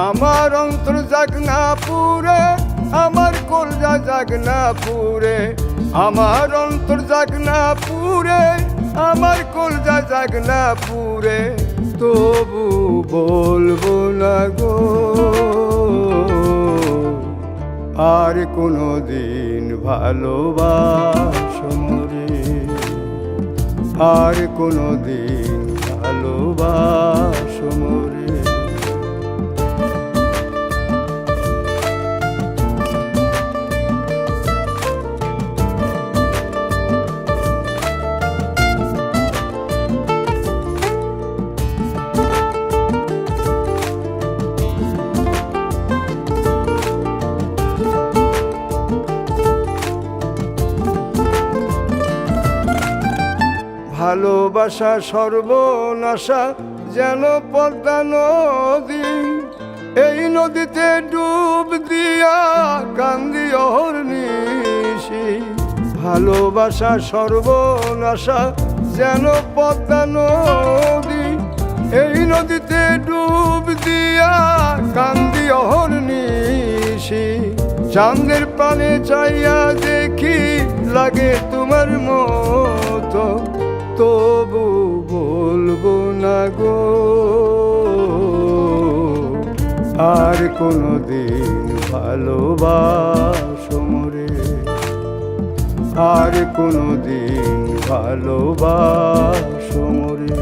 আমার অন্তর জাগ না পুরে, আমার কলজা জাগ না পুরে, আমার অন্তর জাগ না পুরে, আমার কলজা জাগ না পুরে, তবু বলবো না গো আর কোনো দিন ভালোবাসো মোরে, আর কোনো দিন ভালোবাসো মোরে। ভালোবাসা সর্বনাশা যেন পদ্মা নদী, এই নদীতে ডুব দিয়া কান্দি অহর্নিশি। ভালোবাসা সর্বনাশা যেন পদ্মা নদী, এই নদীতে ডুব দিয়া কান্দি অহর্নিশি। চাঁদের পানে চাইয়া দেখি লাগে তোমার মতো, তবু বলবো না গো আর কোনো দিন ভালোবাসো মোরে, আর কোনো দিন ভালোবাসো মোরে।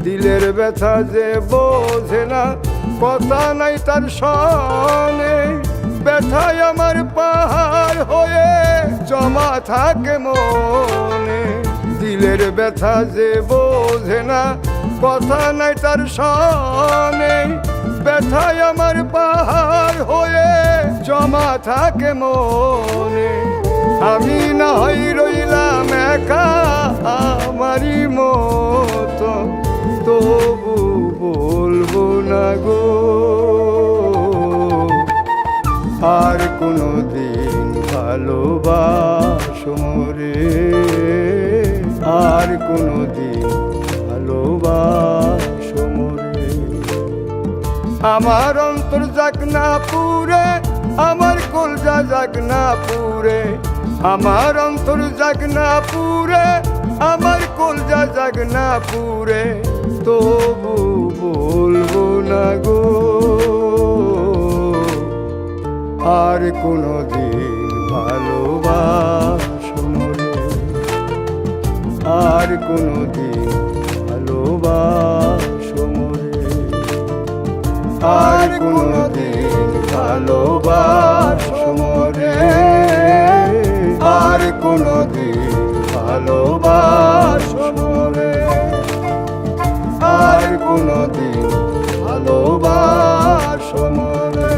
দিলের ব্যথা যে বোঝে না, কথা নাই তার সনে, ব্যথায় আমার পাহাড় হয়ে জমা থাকে মনে। দিলের ব্যথা যে বোঝে না, কথা নাই তার সনে, ব্যথায় আমার পাহাড় হয়ে জমা থাকে মনে। আমি না হয় রইলাম একা আমারই মতো, তবু বলবো না গো আর কোনো দিন ভালোবাসো মোরে, আর কোনো দিন ভালোবাসো মোরে। আমার অন্তর জাগ না পুরে, আমার কলজা জাগ না পুরে, আমার অন্তর জাগ না পুরে, আমার কলজা জাগ না পুরে, তবু বলবো না গো আর কোনো দিন ভালোবাসো মোরে, আর কোনো দিন ভালোবাসো মোরে, আর কোনো দিন ভালোবাসো মোরে, আর কোনো দিন ভালোবাসো মোরে, আর কোনো দিন ভালোবাসো মোরে।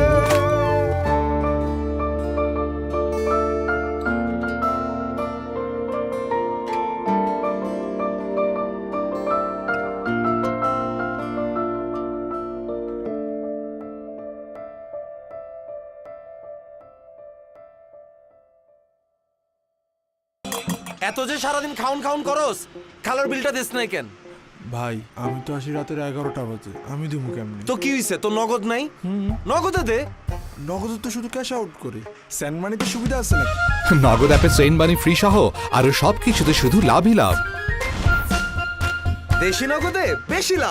এত যে সারাদিন খাউন খাউন করস, খালার বিলটা দিস নাই কেন? ভাই আমি তো আসি রাতের 11টা বাজে, আমি দিমু কেমনি? তো কি হইছে, তো নগদ নাই? নগদে দে। নগদ তো শুধু ক্যাশ আউট করে, সেন্ড মানিতে সুবিধা আছে নাকি? নগদ অ্যাপে সেন্ড মানি ফ্রি সহ আরো সবকিছুতে শুধু লাভই লাভ। দেশি নগদে বেশি লাভ।